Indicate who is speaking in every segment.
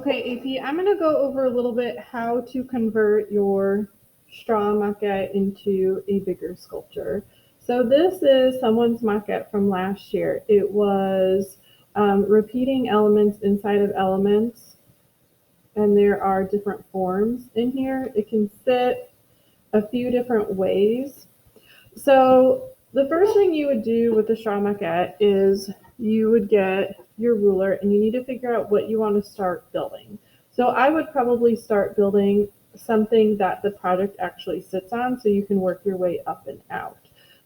Speaker 1: Okay, AP, I'm going to go over a little bit how to convert your straw maquette into a bigger sculpture. So this is someone's maquette from last year. It was repeating elements inside of elements, and there are different forms in here. It can sit a few different ways. So the first thing you would do with the straw maquette is you would get your ruler and you need to figure out what you want to start building. So I would probably start building something that the project actually sits on so you can work your way up and out.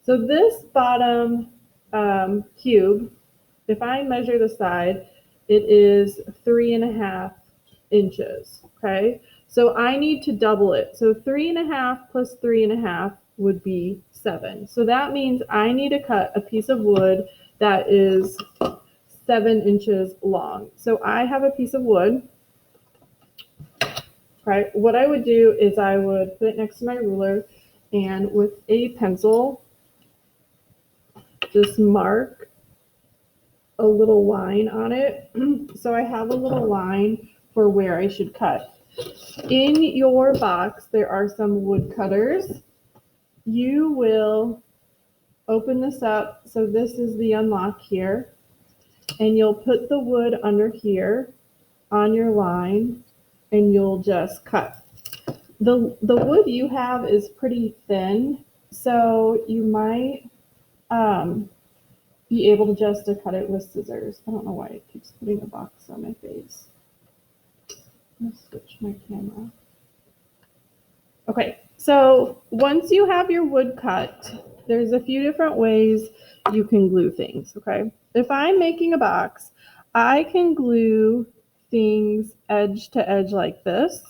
Speaker 1: So this bottom cube, if I measure the side, it is 3.5 inches, okay? So I need to double it. So 3.5 plus 3.5 would be 7. So that means I need to cut a piece of wood that is 7 inches long. So I have a piece of wood. Right. What I would do is I would put it next to my ruler and with a pencil, just mark a little line on it. So I have a little line for where I should cut. In your box, there are some wood cutters. You will open this up. So this is the unlock here. And you'll put the wood under here on your line and you'll just cut. The wood you have is pretty thin, so you might be able to just cut it with scissors. I don't know why it keeps putting a box on my face. I'm gonna switch my camera. Okay, so once you have your wood cut, there's a few different ways you can glue things, okay? If I'm making a box, I can glue things edge to edge like this.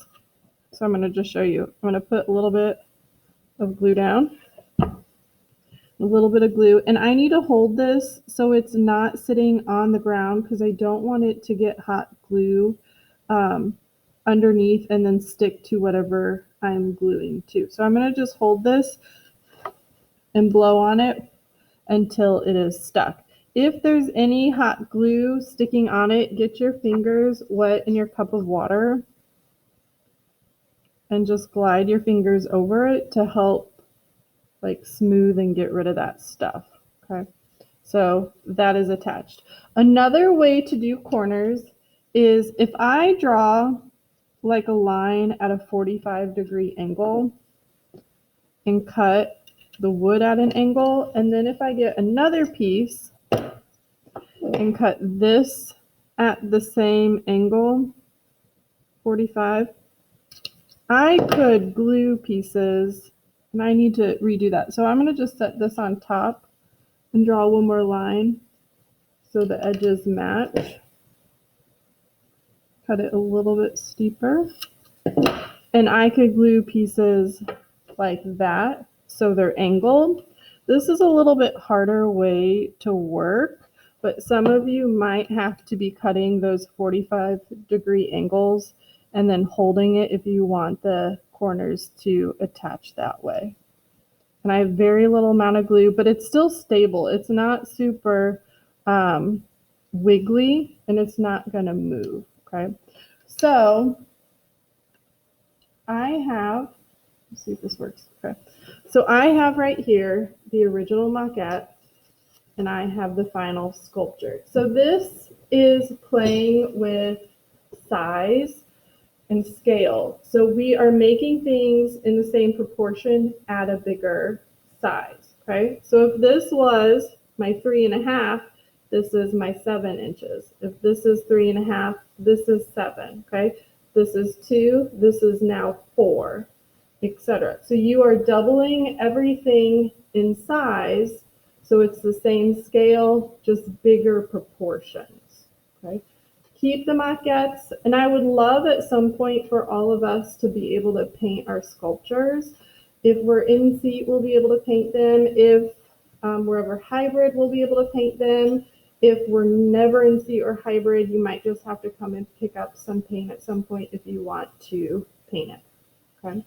Speaker 1: So I'm going to just show you. I'm going to put a little bit of glue down, a little bit of glue, and I need to hold this so it's not sitting on the ground because I don't want it to get hot glue underneath and then stick to whatever I'm gluing to. So I'm going to just hold this and blow on it until it is stuck. If there's any hot glue sticking on it, get your fingers wet in your cup of water and just glide your fingers over it to help like smooth and get rid of that stuff. Okay, so that is attached. Another way to do corners is if I draw like a line at a 45-degree angle and cut the wood at an angle, and then if I get another piece and cut this at the same angle, 45, I could glue pieces, and I need to redo that. So I'm going to just set this on top and draw one more line so the edges match. Cut it a little bit steeper. And I could glue pieces like that so they're angled. This is a little bit harder way to work, but some of you might have to be cutting those 45-degree angles and then holding it if you want the corners to attach that way. And I have very little amount of glue, but it's still stable. It's not super wiggly, and it's not going to move, okay? So I have, let's see if this works, okay. So I have right here the original maquette, and I have the final sculpture. So this is playing with size and scale. So we are making things in the same proportion at a bigger size, okay? So if this was my 3.5, this is my 7 inches. If this is 3.5, this is 7, okay? This is 2, this is now 4, etc. So you are doubling everything in size, so it's the same scale, just bigger proportions, okay? Keep the maquettes, and I would love at some point for all of us to be able to paint our sculptures. If we're in seat, we'll be able to paint them. If we're ever hybrid, we'll be able to paint them. If we're never in seat or hybrid, you might just have to come and pick up some paint at some point if you want to paint it, okay?